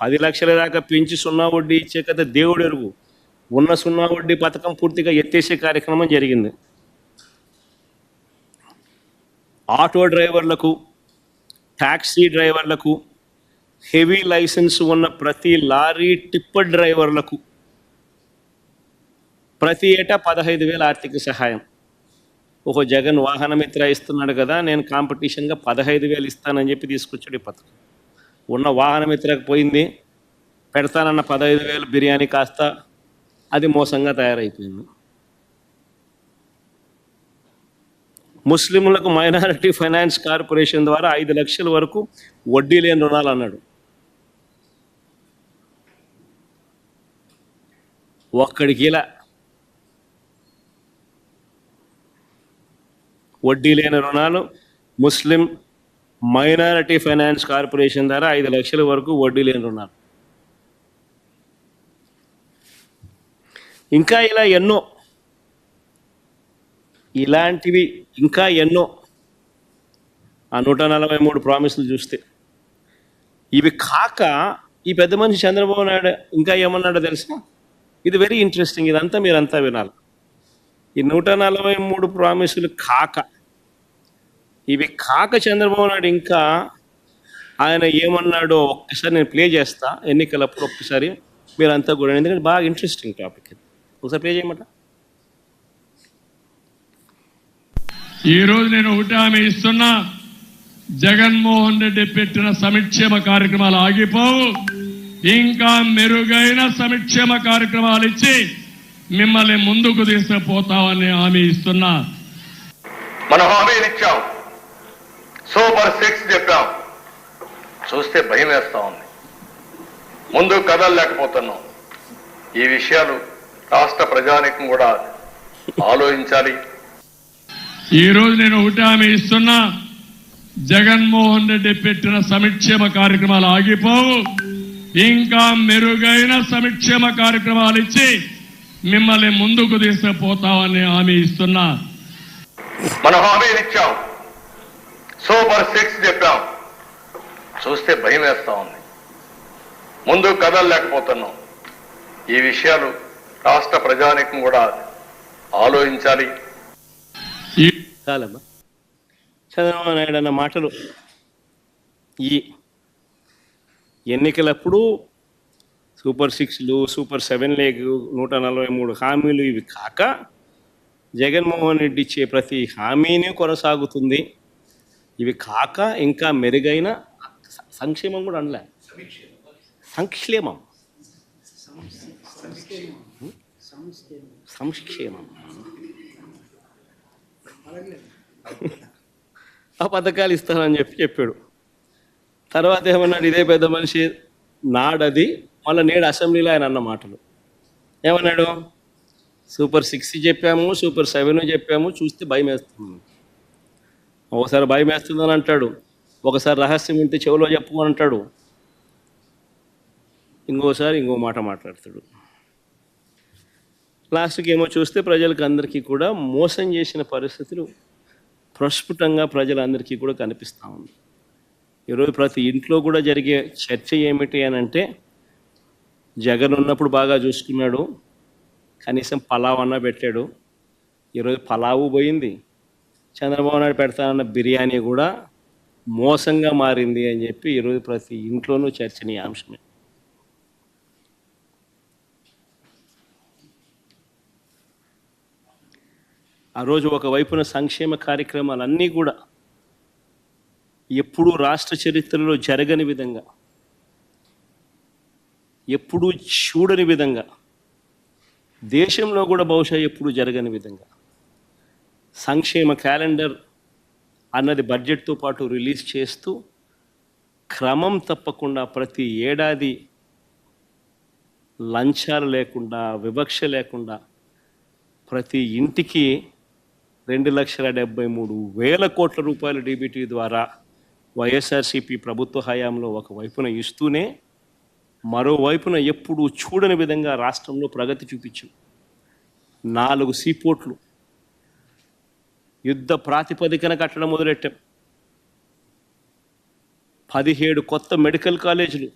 10 లక్షల దాకా పెంచి సున్నా వడ్డీ ఇచ్చే కదా దేవుడు ఎరుగు. ఉన్న సున్నా వడ్డీ పథకం పూర్తిగా ఎత్తేసే కార్యక్రమం జరిగింది. ఆటో డ్రైవర్లకు, ట్యాక్సీ డ్రైవర్లకు, హెవీ లైసెన్స్ ఉన్న ప్రతి లారీ టిప్పర్ డ్రైవర్లకు ప్రతి ఏటా 15,000 ఆర్థిక సహాయం. ఒక జగన్ వాహన మిత్ర ఇస్తున్నాడు కదా, నేను కాంపిటీషన్గా 15,000 ఇస్తానని చెప్పి తీసుకొచ్చాడు ఈ పథకం. ఉన్న వాహన మిత్రకు పోయింది, పెడతానన్న 15,000 బిర్యానీ కాస్త అది మోసంగా తయారైపోయింది. ముస్లింలకు మైనారిటీ ఫైనాన్స్ కార్పొరేషన్ ద్వారా 5 లక్షల వరకు వడ్డీ లేని రుణాలు అన్నాడు. ఒక్కడికి ఇలా వడ్డీ లేని రుణాలు ముస్లిం మైనారిటీ ఫైనాన్స్ కార్పొరేషన్ ద్వారా 5 లక్షల వరకు వడ్డీ లేని రుణాలు. ఇంకా ఇలా ఎన్నో, ఇలాంటివి ఇంకా ఎన్నో. ఆ 143 ప్రామిసులు చూస్తే ఇవి కాక ఈ పెద్ద మనిషి చంద్రబాబు నాయుడు ఇంకా ఏమన్నాడో తెలుసా? ఇది వెరీ ఇంట్రెస్టింగ్. ఇదంతా మీరంతా వినాలి. ఈ 143 ప్రామిసులు కాక, ఇవి కాక చంద్రబాబు నాయుడు ఇంకా ఆయన ఏమన్నాడో ఒక్కసారి నేను ప్లే చేస్తా. ఎన్నికలప్పుడు ఒక్కసారి మీరంతా కూడా, ఎందుకంటే బాగా ఇంట్రెస్టింగ్ టాపిక్ ఇది. ఒకసారి ప్లే చేయమంట. ఈరోజు నేను ఒకటి హామీ ఇస్తున్నా, జగన్మోహన్ రెడ్డి పెట్టిన సంక్షేమ కార్యక్రమాలు ఆగిపోవు. ఇంకా మెరుగైన సంక్షేమ కార్యక్రమాలు ఇచ్చి మిమ్మల్ని ముందుకు తీసుకుపోతామని హామీ ఇస్తున్నా. మనం హామీలు ఇచ్చాం, సూపర్ 6 చెప్పాం, చూస్తే భయం వేస్తా ఉంది. ముందు కదలలేకపోతున్నాం. ఈ విషయాలు రాష్ట్ర ప్రజానికం కూడా ఆలోచించాలి. ఈరోజు నేను ఒకటి హామీ ఇస్తున్నా, జగన్మోహన్ రెడ్డి పెట్టిన సంక్షేమ కార్యక్రమాలు ఆగిపోవు. ఇంకా మెరుగైన సంక్షేమ కార్యక్రమాలు ఇచ్చి మిమ్మల్ని ముందుకు తీసుకుపోతామని హామీ ఇస్తున్నా. మనం హామీలు ఇచ్చాం, సూపర్ 6 చెప్పాం, చూస్తే భయం వేస్తా ఉంది. ముందు కదలలేకపోతున్నాం. ఈ విషయాలు రాష్ట్ర ప్రజానికం కూడా ఆలోచించాలి. చాలమ్మా. చంద్రబాబు నాయుడు అన్న మాటలు ఈ ఎన్నికలప్పుడు సూపర్ 6లు, సూపర్ 7 143 హామీలు ఇవి కాక జగన్మోహన్ రెడ్డి ఇచ్చే ప్రతి హామీని కొనసాగుతుంది. ఇవి కాక ఇంకా మెరుగైన సంక్షేమం కూడా అనలే, సంక్షేమం సంక్షేమం ఆ పథకాలు ఇస్తానని చెప్పాడు. తర్వాత ఏమన్నాడు ఇదే పెద్ద మనిషి నాడది, మళ్ళీ నేడు అసెంబ్లీలో ఆయన అన్న మాటలు ఏమన్నాడు? సూపర్ 6 చెప్పాము, సూపర్ 7 చెప్పాము, చూస్తే భయం వేస్తుంది. ఒకసారి భయం వేస్తుందని అంటాడు, ఒకసారి రహస్యం ఉంటే చెవిలో చెప్పు అని అంటాడు, ఇంకోసారి ఇంకో మాట మాట్లాడతాడు. లాస్ట్కి ఏమో చూస్తే ప్రజలకు అందరికీ కూడా మోసం చేసిన పరిస్థితులు ప్రస్ఫుటంగా ప్రజలందరికీ కూడా కనిపిస్తూ ఉంది. ఈరోజు ప్రతి ఇంట్లో కూడా జరిగే చర్చ ఏమిటి అని అంటే, జగన్ ఉన్నప్పుడు బాగా చూసుకున్నాడు, కనీసం పలావ్ అన్న పెట్టాడు. ఈరోజు పలావు పోయింది, చంద్రబాబు నాయుడు పెడతానన్న బిర్యానీ కూడా మోసంగా మారింది అని చెప్పి ఈరోజు ప్రతి ఇంట్లోనూ చర్చనీయాంశమే. ఆ రోజు ఒకవైపున సంక్షేమ కార్యక్రమాలన్నీ కూడా ఎప్పుడూ రాష్ట్ర చరిత్రలో జరగని విధంగా, ఎప్పుడూ చూడని విధంగా, దేశంలో కూడా బహుశా ఎప్పుడూ జరగని విధంగా సంక్షేమ క్యాలెండర్ అన్నది బడ్జెట్తో పాటు రిలీజ్ చేస్తూ క్రమం తప్పకుండా ప్రతి ఏడాది లంచాలు లేకుండా, వివక్ష లేకుండా ప్రతి ఇంటికి 2,73,000 కోట్ల రూపాయల డీబీటీ ద్వారా వైఎస్ఆర్సీపీ ప్రభుత్వ హయాంలో ఒకవైపున ఇస్తూనే మరోవైపున ఎప్పుడూ చూడని విధంగా రాష్ట్రంలో ప్రగతి చూపించాం. 4 సీపోర్ట్లు యుద్ధ ప్రాతిపదికన కట్టడం మొదలెట్టాం. 17 కొత్త మెడికల్ కాలేజీలు